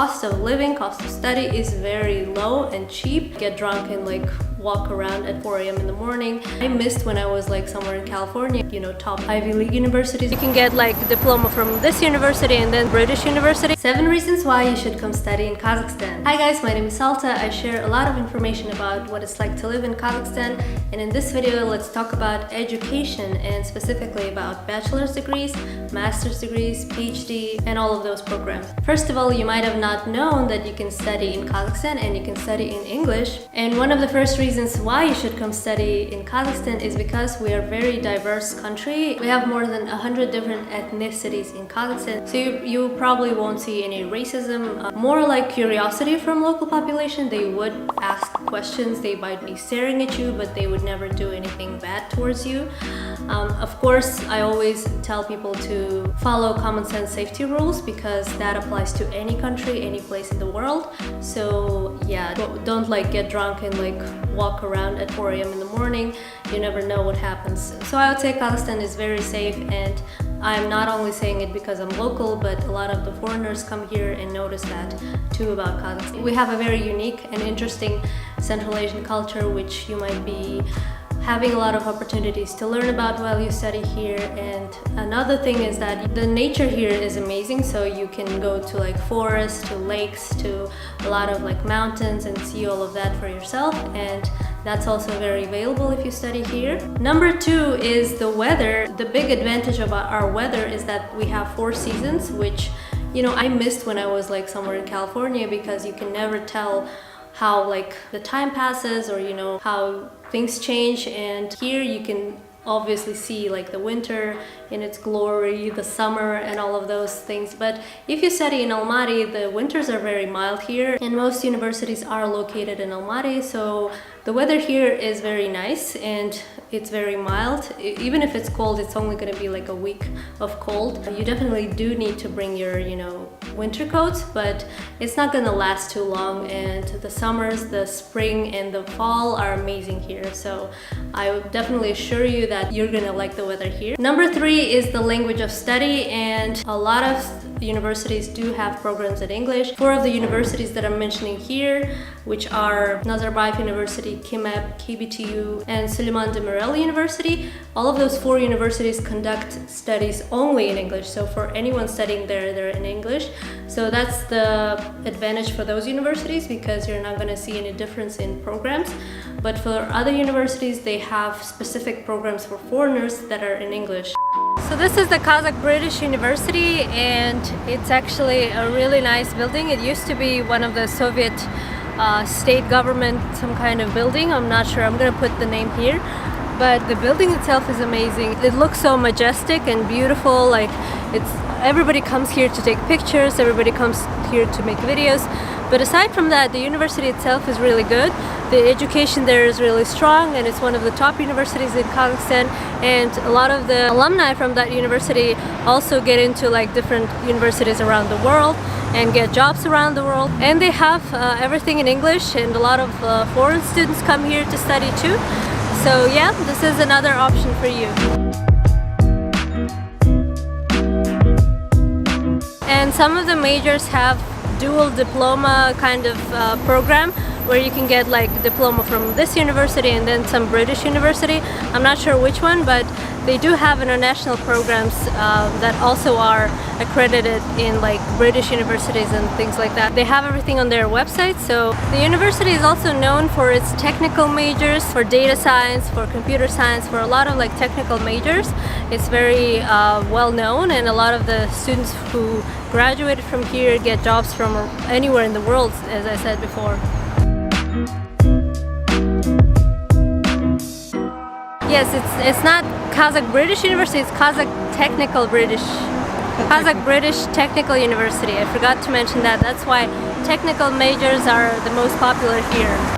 cost of living, cost of study is very low and cheap. Get drunk and like walk around at 4 a.m. in the morning. I missed when I was like somewhere in California, you know, top Ivy League universities. You can get like a diploma from this university and then British university. 7 reasons why you should come study in Kazakhstan. Hi guys, my name is Salta. I share a lot of information about what it's like to live in Kazakhstan, and in this video let's talk about education and specifically about bachelor's degrees, master's degrees, PhD, and all of those programs. First of all, you might have not known that you can study in Kazakhstan and you can study in English, and one of the first reasons why you should come study in Kazakhstan is because we are a very diverse country. We have more than 100 different ethnicities in Kazakhstan, so you probably won't see any racism. More like curiosity from local population. They would ask questions, they might be staring at you, but they would never do anything bad towards you. Of course, I always tell people to follow common sense safety rules because that applies to any country, any place in the world. So yeah, don't like get drunk and like walk around at 4 a.m. in the morning. You never know what happens. So I would say Kazakhstan is very safe, and I'm not only saying it because I'm local, but a lot of the foreigners come here and notice that too about Kazakhstan. We have a very unique and interesting Central Asian culture, which you might be having a lot of opportunities to learn about while you study here. And another thing is that the nature here is amazing, so you can go to like forests, to lakes, to a lot of like mountains and see all of that for yourself, and that's also very available if you study here. Number 2 is the weather. The big advantage about our weather is that we have 4 seasons, which, you know, I missed when I was like somewhere in California because you can never tell how like the time passes or, you know, how things change. And here you can obviously see like the winter in its glory, the summer, and all of those things. But if you study in Almaty, the winters are very mild here, and most universities are located in Almaty, so the weather here is very nice and it's very mild. Even if it's cold, it's only going to be like a week of cold. You definitely do need to bring your, you know, winter coats, but it's not going to last too long, and the summers, the spring, and the fall are amazing here. So I would definitely assure you that you're going to like the weather here. Number 3 is the language of study, and a lot of universities do have programs in English. 4 of the universities that I'm mentioning here, which are Nazarbayev University, KIMEP, KBTU, and Suleiman Demirel University, all of those 4 universities conduct studies only in English. So for anyone studying there, they're in English. So that's the advantage for those universities, because you're not going to see any difference in programs. But for other universities, they have specific programs for foreigners that are in English. So this is the Kazakh British University, and it's actually a really nice building. It used to be one of the Soviet state government, some kind of building. I'm not sure, I'm gonna put the name here. But the building itself is amazing. It looks so majestic and beautiful. Like, everybody comes here to take pictures, everybody comes here to make videos. But aside from that, the university itself is really good. The education there is really strong, and it's one of the top universities in Kazakhstan. And a lot of the alumni from that university also get into like different universities around the world and get jobs around the world. And they have everything in English, and a lot of foreign students come here to study too. So yeah, this is another option for you. And some of the majors have dual diploma kind of program where you can get like diploma from this university and then some British university. I'm not sure which one, but they do have international programs that also are accredited in like British universities and things like that. They have everything on their website. So the university is also known for its technical majors, for data science, for computer science, for a lot of like technical majors. It's very well known, and a lot of the students who graduated from here get jobs from anywhere in the world, as I said before. Yes, it's not Kazakh British University, it's Kazakh British Technical University. I forgot to mention that. That's why technical majors are the most popular here.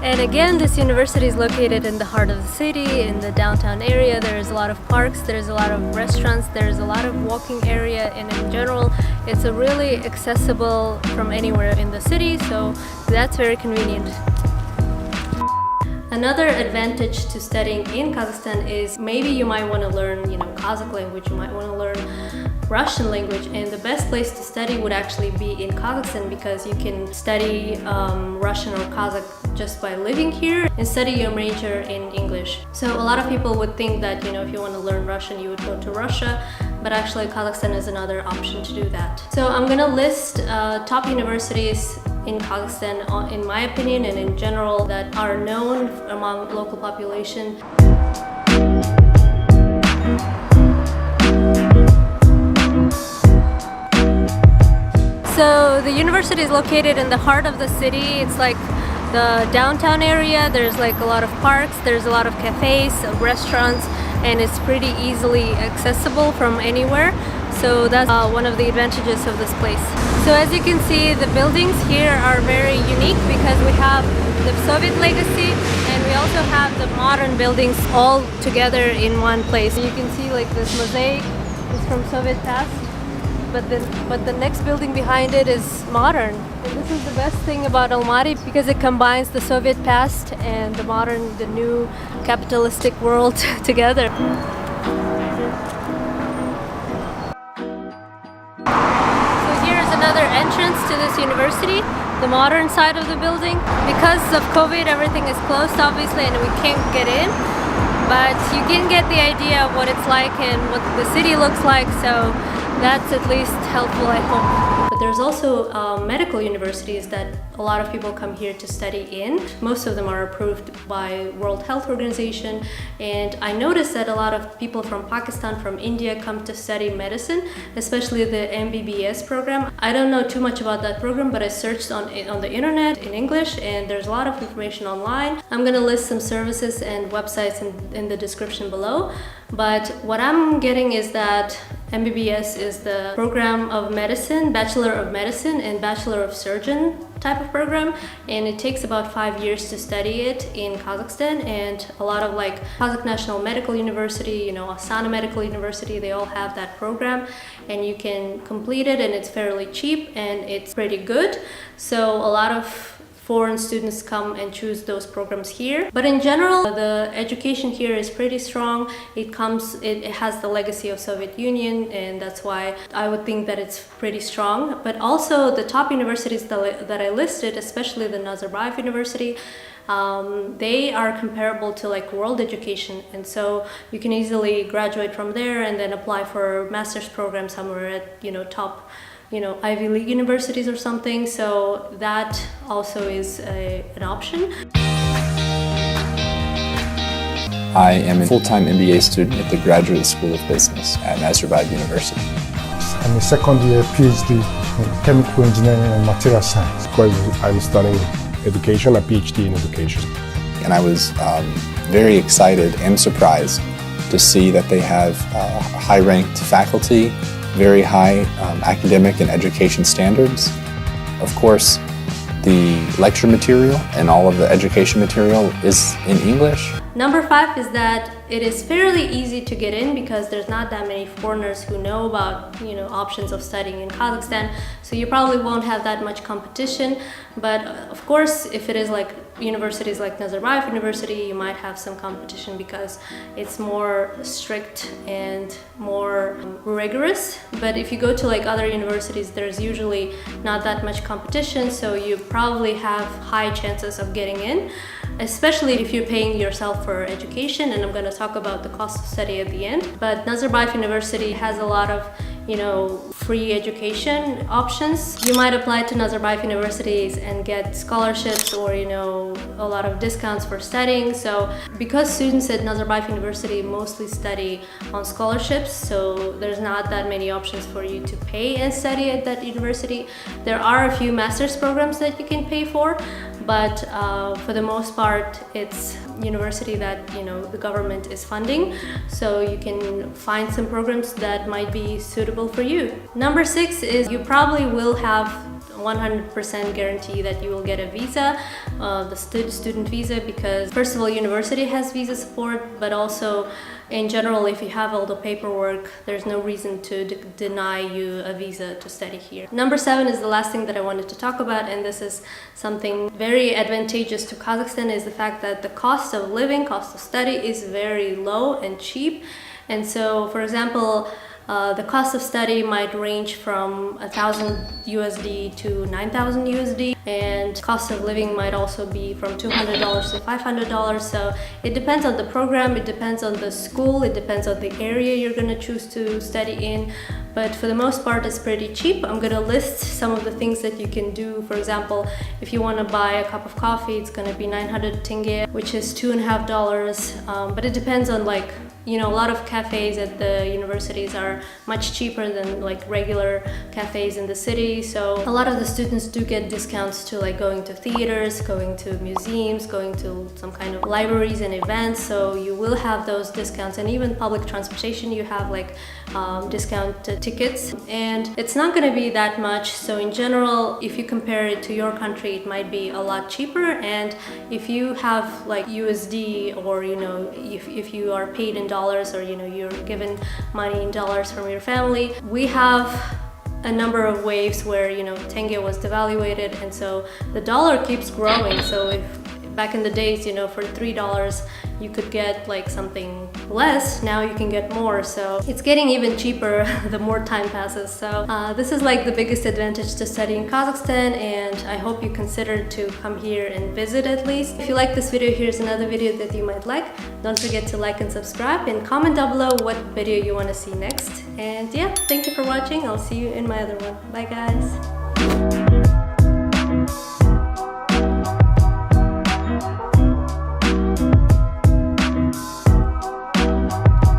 And again, this university is located in the heart of the city, in the downtown area. There's a lot of parks, there's a lot of restaurants, there's a lot of walking area, and in general, it's a really accessible from anywhere in the city, so that's very convenient. Another advantage to studying in Kazakhstan is maybe you might want to learn, Kazakh language, you might want to learn Russian language, and the best place to study would actually be in Kazakhstan because you can study Russian or Kazakh just by living here and study your major in English. So a lot of people would think that, if you want to learn Russian, you would go to Russia, but actually Kazakhstan is another option to do that. So I'm gonna list top universities in Kazakhstan, in my opinion and in general, that are known among local population. So the university is located in the heart of the city. It's like the downtown area. There's like a lot of parks, there's a lot of cafes, restaurants, and it's pretty easily accessible from anywhere. So that's one of the advantages of this place. So as you can see, the buildings here are very unique because we have the Soviet legacy and we also have the modern buildings all together in one place. You can see like this mosaic is from Soviet past, but the next building behind it is modern. And this is the best thing about Almaty because it combines the Soviet past and the modern, the new capitalistic world together. Another entrance to this university, the modern side of the building. Because of COVID, everything is closed obviously and we can't get in, but you can get the idea of what it's like and what the city looks like, so that's at least helpful, I hope. But there's also medical universities that a lot of people come here to study in. Most of them are approved by World Health Organization, and I noticed that a lot of people from Pakistan, from India come to study medicine, especially the MBBS program. I don't know too much about that program, but I searched on the internet in English and there's a lot of information online. I'm gonna list some services and websites in the description below, but what I'm getting is that MBBS is the program of medicine, Bachelor of Medicine and Bachelor of Surgeon type of program, and it takes about 5 years to study it in Kazakhstan. And a lot of like Kazakh National Medical University, Astana Medical University, they all have that program and you can complete it and it's fairly cheap and it's pretty good. So a lot of foreign students come and choose those programs here. But in general, the education here is pretty strong. It has the legacy of Soviet Union, and that's why I would think that it's pretty strong. But also the top universities that I listed, especially the Nazarbayev University, they are comparable to like world education, and so you can easily graduate from there and then apply for a master's program somewhere at top Ivy League universities or something, so that also is an option. I am a full-time MBA student at the Graduate School of Business at Nazarbayev University. I'm a second-year PhD in Chemical Engineering and Material Science. I'm studying education, a PhD in education. And I was very excited and surprised to see that they have high-ranked faculty, very high academic and education standards. Of course, the lecture material and all of the education material is in English. Number 5 is that it is fairly easy to get in because there's not that many foreigners who know about options of studying in Kazakhstan, so you probably won't have that much competition. But of course, if it is like universities like Nazarbayev University, you might have some competition because it's more strict and more rigorous. But if you go to like other universities, there's usually not that much competition, so you probably have high chances of getting in, especially if you're paying yourself for education, and I'm going to talk about the cost of study at the end. But Nazarbayev University has a lot of free education options. You might apply to Nazarbayev universities and get scholarships or a lot of discounts for studying. So because students at Nazarbayev University mostly study on scholarships, so there's not that many options for you to pay and study at that university. There are a few master's programs that you can pay for, but for the most part it's university that the government is funding, so you can find some programs that might be suitable for you. Number 6 is you probably will have 100% guarantee that you will get a visa, the student visa, because first of all, university has visa support, but also in general, if you have all the paperwork, there's no reason to deny you a visa to study here. Number 7 is the last thing that I wanted to talk about, and this is something very advantageous to Kazakhstan, is the fact that the cost of living, cost of study is very low and cheap. And so, for example, the cost of study might range from 1,000 USD to 9,000 USD, and cost of living might also be from $200 to $500. So it depends on the program, it depends on the school, it depends on the area you're going to choose to study in. But for the most part, it's pretty cheap. I'm going to list some of the things that you can do. For example, if you want to buy a cup of coffee, it's going to be 900 tenge, which is $2.50. But it depends on, like, you know, a lot of cafes at the universities are much cheaper than like regular cafes in the city. So a lot of the students do get discounts to like going to theaters, going to museums, going to some kind of libraries and events. So you will have those discounts, and even public transportation, you have like discount tickets, and it's not going to be that much. So in general, if you compare it to your country, it might be a lot cheaper. And if you have like USD, or you know, if you are paid in dollars, or you know, you're given money in dollars from your family, we have a number of waves where, you know, tenge was devaluated, and so the dollar keeps growing. So if back in the days, you know, for $3 you could get like something less, now you can get more. So it's getting even cheaper the more time passes. So this is like the biggest advantage to studying Kazakhstan, and I hope you consider to come here and visit at least. If you like this video, here's another video that you might like. Don't forget to like and subscribe, and comment down below what video you want to see next. And yeah, thank you for watching. I'll see you in my other one. Bye guys.